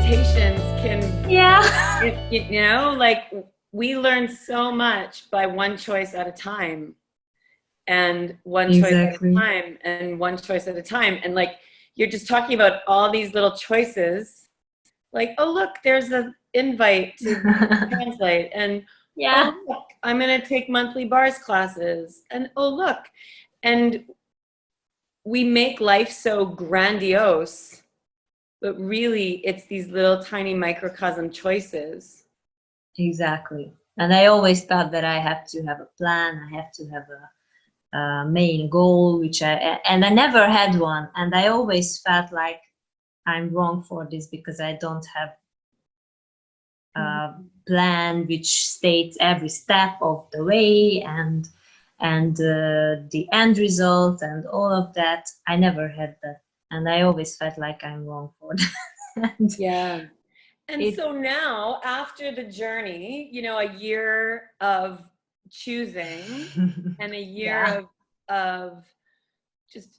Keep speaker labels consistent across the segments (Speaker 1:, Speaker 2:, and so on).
Speaker 1: limitations can,
Speaker 2: Yeah.
Speaker 1: you know, like we learn so much by one choice at a time, and one choice at a
Speaker 2: Exactly.
Speaker 1: time, and one choice at a time. And like you're just talking about all these little choices, like, oh, look, there's an invite to translate. And
Speaker 2: Yeah.
Speaker 1: oh, look, I'm going to take monthly bars classes. And oh, look. And we make life so grandiose, but really it's these little tiny microcosm choices.
Speaker 2: Exactly. And I always thought that I have to have a plan, I have to have a main goal, and I never had one. And I always felt like I'm wrong for this because I don't have a plan which states every step of the way and the end result and all of that. I never had that. And I always felt like I'm wrong for that. And
Speaker 1: Yeah. And
Speaker 2: it
Speaker 1: so now, after the journey, you know, a year of choosing and a year
Speaker 2: yeah.
Speaker 1: of just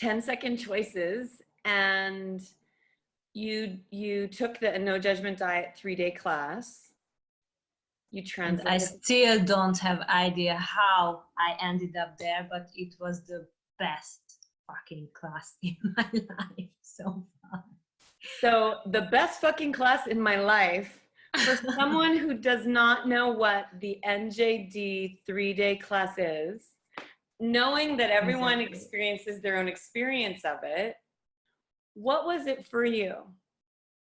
Speaker 1: 10-second choices, and you took the no judgment diet 3-day class. You
Speaker 2: And I
Speaker 1: translated.
Speaker 2: still don't have idea how I ended up there, but it was the best fucking class in my life so far.
Speaker 1: So the best fucking class in my life, for someone who does not know what the NJD 3-day class is, knowing that everyone
Speaker 2: Exactly.
Speaker 1: experiences their own experience of it, what was it for you?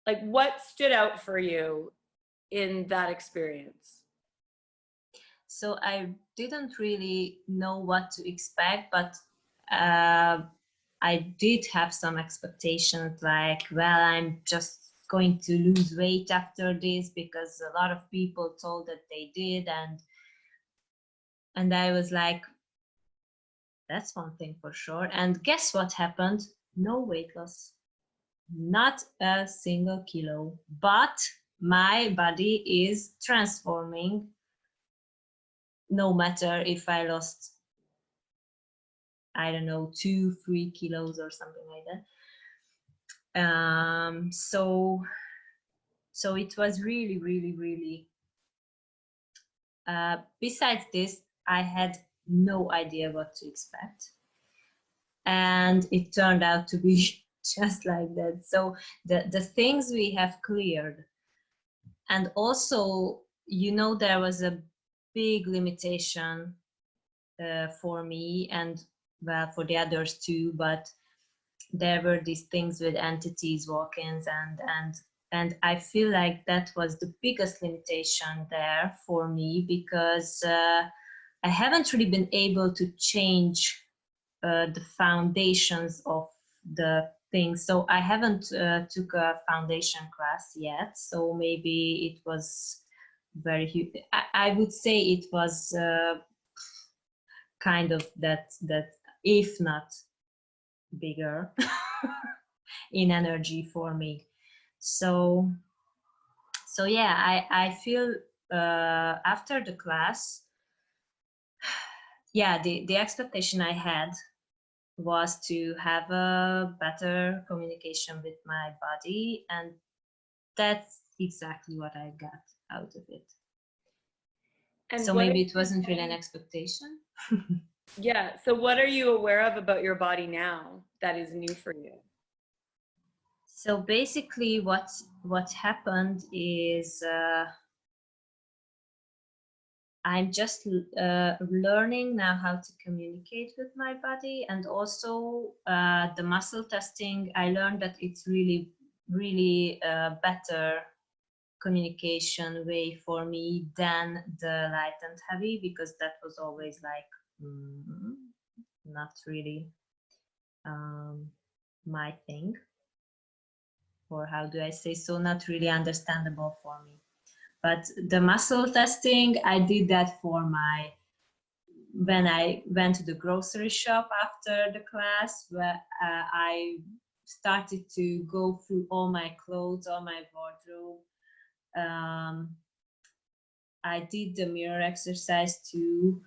Speaker 1: Like, what stood out for you in that experience?
Speaker 2: So I didn't really know what to expect, but uh, I did have some expectations like, well, I'm just going to lose weight after this because a lot of people told that they did, and I was like, that's one thing for sure. And guess what happened? No weight loss, not a single kilo, but my body is transforming no matter if I lost, I don't know, 2 3 kilos or something like that. So it was really, really, really, besides this, I had no idea what to expect, and it turned out to be just like that. So the things we have cleared, and also, there was a big limitation for me, and well, for the others too, but there were these things with entities, walk-ins, and I feel like that was the biggest limitation there for me, because I haven't really been able to change the foundations of the things. So I haven't took a foundation class yet. So maybe it was very huge. I would say it was kind of that, if not bigger, in energy for me. So yeah, I feel after the class, yeah, the expectation I had was to have a better communication with my body, and that's exactly what I got out of it.
Speaker 1: And
Speaker 2: So
Speaker 1: what
Speaker 2: maybe
Speaker 1: is
Speaker 2: it
Speaker 1: your
Speaker 2: wasn't really an
Speaker 1: body?
Speaker 2: expectation.
Speaker 1: Yeah. So what are you aware of about your body now that is new for you?
Speaker 2: So basically, what happened is I'm just learning now how to communicate with my body, and also the muscle testing. I learned that it's really, really better communication way for me than the light and heavy, because that was always like, mm, not really um, my thing, or how do I say, so not really understandable for me. But the muscle testing, I did that for my, when I went to the grocery shop after the class, where I started to go through all my clothes, all my wardrobe. um, I did the mirror exercise too,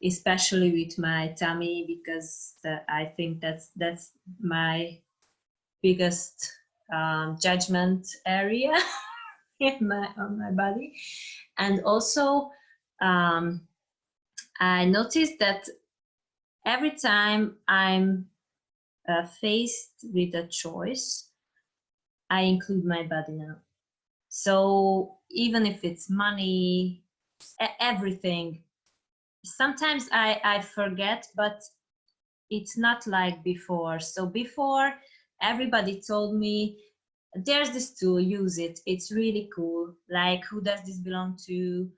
Speaker 2: especially with my tummy, because I think that's my biggest judgment area on my body. And also I noticed that every time I'm faced with a choice, I include my body now. So even if it's money, everything, sometimes I forget, but it's not like before. So before, everybody told me, there's this tool, use it, it's really cool. Like, who does this belong to?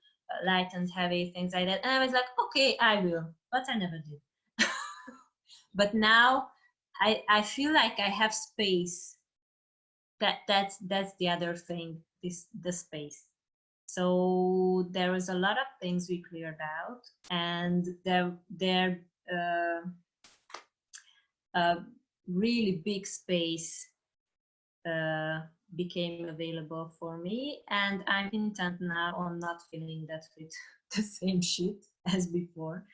Speaker 2: Light and heavy, things like that. And I was like, okay, I will, but I never did. But now I feel like I have space. That's the other thing, the space. So there was a lot of things we cleared out, and there a really big space became available for me, and I'm intent now on not filling that with the same shit as before.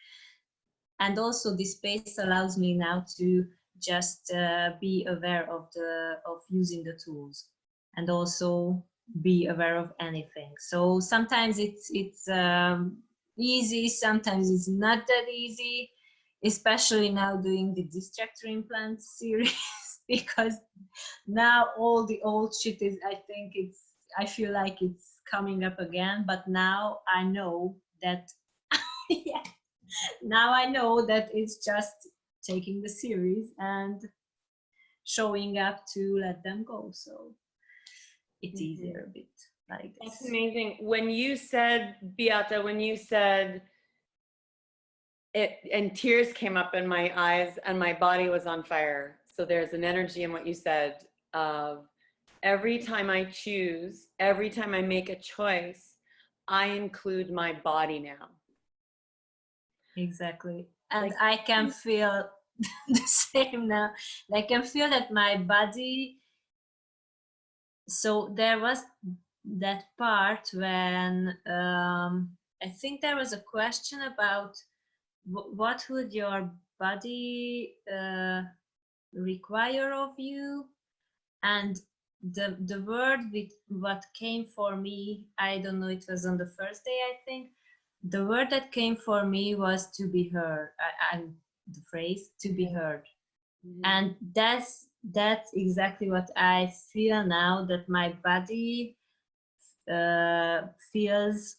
Speaker 2: And also this space allows me now to just be aware of using the tools, and also be aware of anything. So sometimes it's easy, sometimes it's not that easy, especially now doing the distractor implant series because now all the old shit is, I feel like it's coming up again. But now I know that yeah, now I know that it's just taking the series and showing up to let them go. So it's easier a bit like this.
Speaker 1: That's amazing. When you said, Beata, when you said it, and tears came up in my eyes and my body was on fire. So there's an energy in what you said of every time I choose, every time I make a choice, I include my body now.
Speaker 2: Exactly. And
Speaker 1: Like,
Speaker 2: I can feel the same now. I can feel that my body, so there was that part when I think there was a question about what would your body require of you, and the word with what came for me, I don't know, it was on the first day, I think the word that came for me was to be heard. I'm the phrase to be heard. And that's exactly what I feel now, that my body feels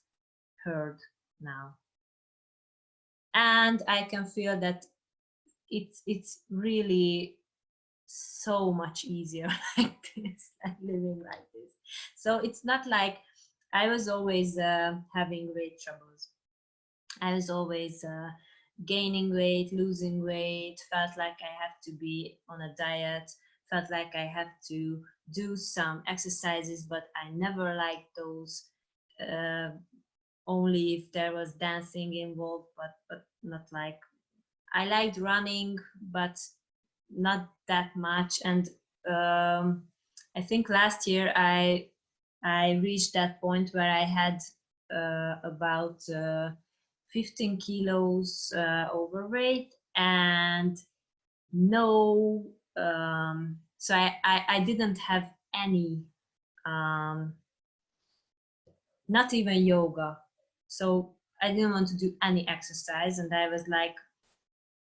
Speaker 2: heard now, and I can feel that it's really so much easier like this, like living like this. So it's not like I was always having weight troubles. I was always gaining weight, losing weight, felt like I have to be on a diet, felt like I have to do some exercises, but I never liked those. Only if there was dancing involved, but not like, I liked running, but not that much. And I think last year I reached that point where I had about 15 kilos overweight, and no, so I didn't have any, not even yoga. So I didn't want to do any exercise, and I was like,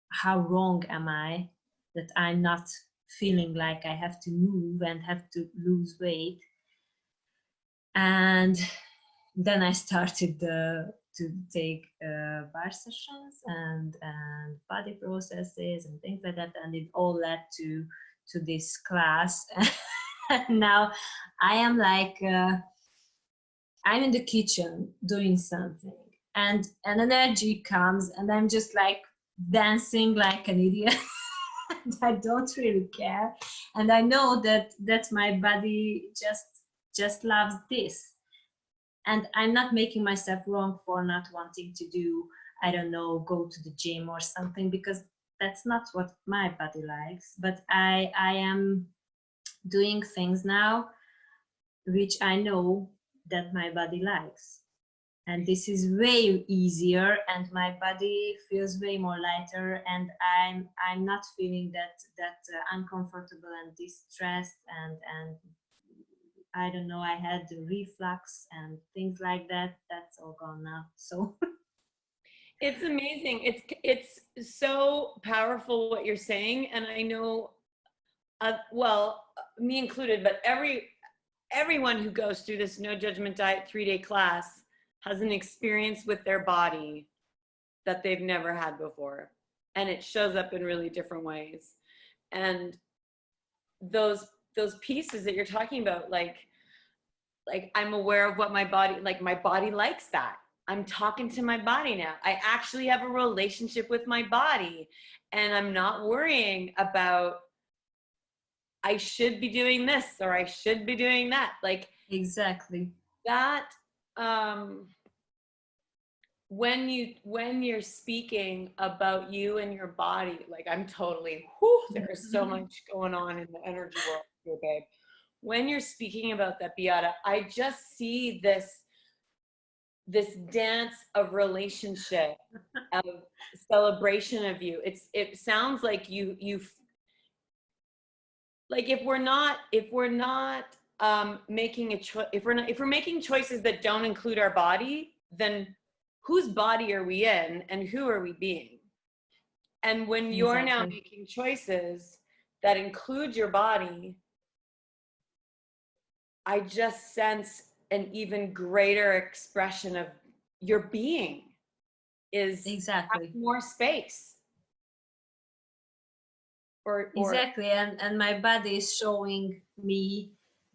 Speaker 2: how wrong am I that I'm not feeling like I have to move and have to lose weight? And then I started to take bar sessions and body processes and things like that, and it all led to this class. And now I am like, I'm in the kitchen doing something, and an energy comes, and I'm just like dancing like an idiot. I don't really care, and I know that my body just loves this, and I'm not making myself wrong for not wanting to do, I don't know, go to the gym or something, because that's not what my body likes. But I am doing things now which I know that my body likes. And this is way easier, and my body feels way more lighter, and I'm not feeling that uncomfortable and distressed, and I don't know, I had the reflux and things like that. That's all gone now. So
Speaker 1: It's amazing. It's so powerful what you're saying, and I know, well, me included, but everyone who goes through this no judgment diet 3-day class has an experience with their body that they've never had before, and it shows up in really different ways. And those pieces that you're talking about, like I'm aware of what my body, like my body likes that. I'm talking to my body now. I actually have a relationship with my body, and I'm not worrying about I should be doing this or I should be doing that. Like
Speaker 2: exactly.
Speaker 1: that, when you're speaking about you and your body, like I'm totally, there's so much going on in the energy world here, babe. When you're speaking about that, Beata, I just see this dance of relationship, of celebration of you. It sounds like you like if we're not making a choice, if we're making choices that don't include our body, then whose body are we in and who are we being? And when you're now making choices that include your body, I just sense an even greater expression of your being is
Speaker 2: Exactly.
Speaker 1: more space.
Speaker 2: Exactly, and my body is showing me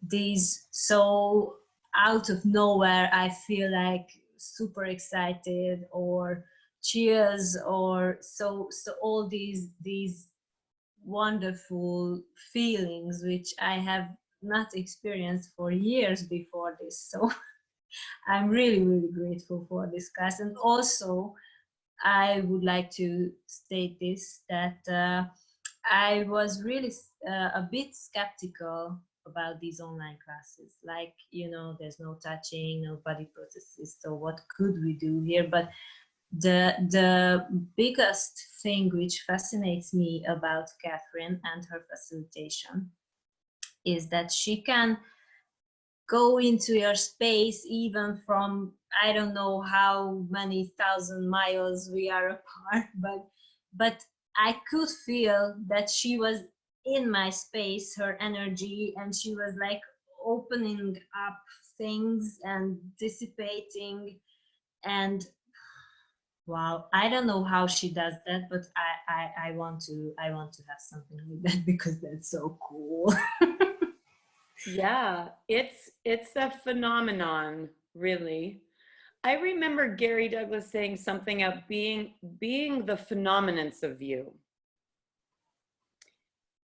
Speaker 2: these, so out of nowhere I feel like super excited or cheers, or so all these wonderful feelings which I have not experienced for years before this. So I'm really, really grateful for this class. And also I would like to state this, that I was really a bit skeptical about these online classes. Like, you know, there's no touching, no body processes, so what could we do here? But the biggest thing which fascinates me about Katherine and her facilitation is that she can go into your space even from, I don't know how many thousand miles we are apart, but I could feel that she was in my space, her energy, and she was like opening up things and dissipating. And wow, I don't know how she does that, but I want to have something like that, because that's so cool.
Speaker 1: Yeah, it's a phenomenon, really. I remember Gary Douglas saying something about being the phenomenons of you.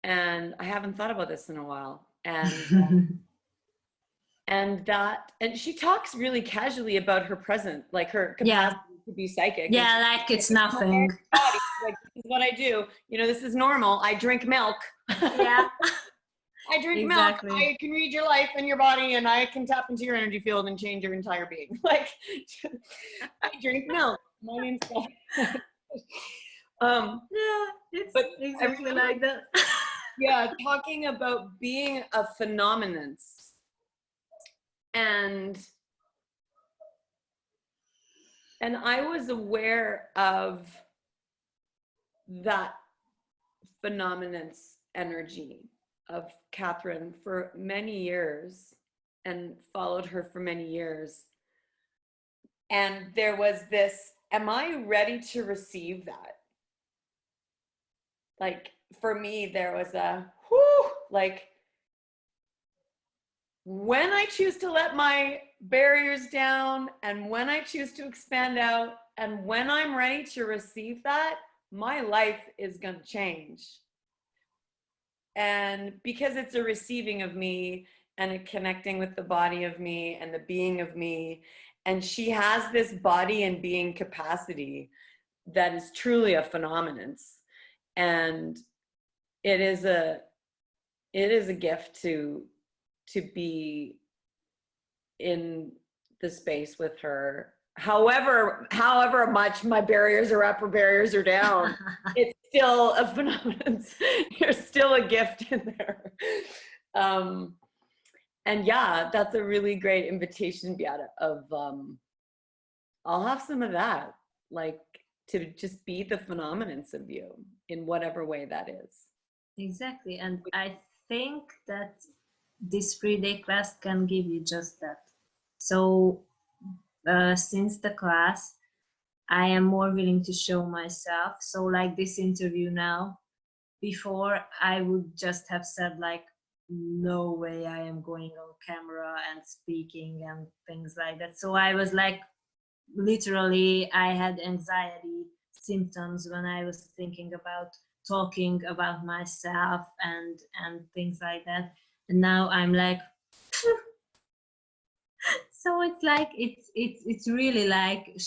Speaker 1: And I haven't thought about this in a while. And she talks really casually about her present, like her capacity to be psychic.
Speaker 2: Yeah, like it's nothing.
Speaker 1: Like, this is what I do. You know, this is normal. I drink milk.
Speaker 2: Yeah.
Speaker 1: I drink
Speaker 2: Exactly.
Speaker 1: milk. I can read your life and your body, and I can tap into your energy field and change your entire being. Like, I drink milk. My name's
Speaker 2: yeah, it's
Speaker 1: but
Speaker 2: exactly like that.
Speaker 1: Yeah, talking about being a phenomenon, and I was aware of that phenomenon's energy of Katherine for many years, and followed her for many years. And there was this, am I ready to receive that? Like, for me, there was a, whoo, like, when I choose to let my barriers down, and when I choose to expand out, and when I'm ready to receive that, my life is going to change. And because it's a receiving of me and a connecting with the body of me and the being of me, and she has this body and being capacity that is truly a phenomenon. And it is a gift to be in the space with her, however much my barriers are up or barriers are down, it's still a phenomenon. There's still a gift in there. And yeah, that's a really great invitation, Beata, of I'll have some of that, like to just be the phenomenons of you in whatever way that is.
Speaker 2: Exactly. And I think that this 3-day class can give you just that. So since the class, I am more willing to show myself. So like this interview now, before I would just have said like, no way I am going on camera and speaking and things like that. So I was like, literally, I had anxiety symptoms when I was thinking about talking about myself and things like that. And now I'm like, so it's like it's really like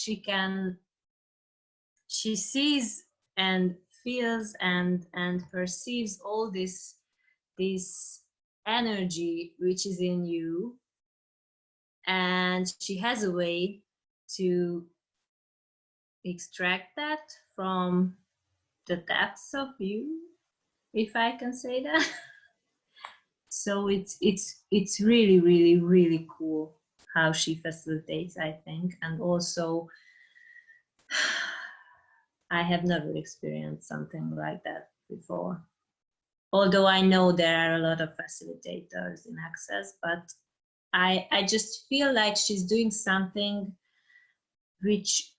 Speaker 2: she sees and feels and perceives all this energy which is in you, and she has a way to extract that from the depths of you, if I can say that. So it's really, really, really cool how she facilitates, I think. And also I have never experienced something like that before, although I know there are a lot of facilitators in Access, but I just feel like she's doing something which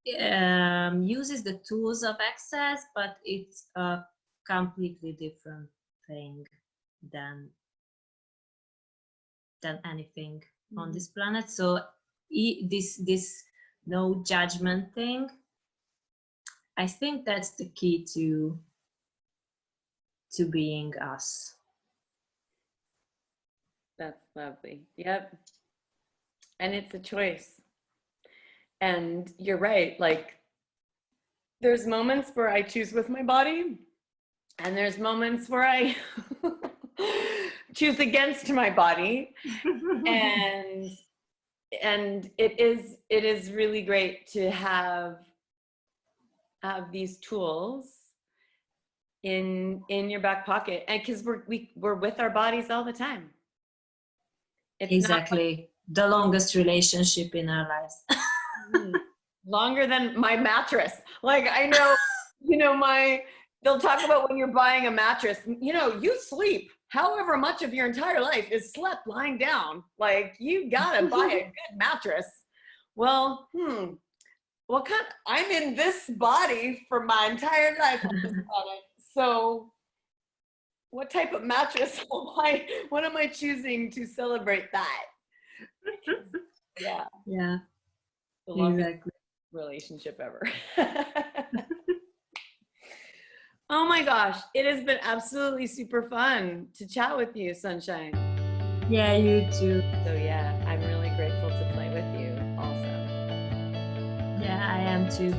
Speaker 2: uses the tools of Access, but it's a completely different thing than anything on this planet. So this no judgment thing, I think that's the key to being us.
Speaker 1: That's lovely. Yep. And it's a choice. And you're right, like there's moments where I choose with my body, and there's moments where I choose against my body. and it is really great to have these tools in your back pocket, and because we're with our bodies all the time. It's
Speaker 2: exactly the longest relationship in our lives.
Speaker 1: Longer than my mattress. Like I know, they'll talk about when you're buying a mattress, you sleep however much of your entire life is slept lying down. Like you gotta buy a good mattress. Well, I'm in this body for my entire life on this planet. So what type of mattress what am I choosing to celebrate that?
Speaker 2: Yeah,
Speaker 1: the longest
Speaker 2: exactly.
Speaker 1: relationship ever. Oh my gosh, it has been absolutely super fun to chat with you, Sunshine.
Speaker 2: Yeah, you too.
Speaker 1: So yeah, I'm really grateful to play with you also.
Speaker 2: Yeah, I am too.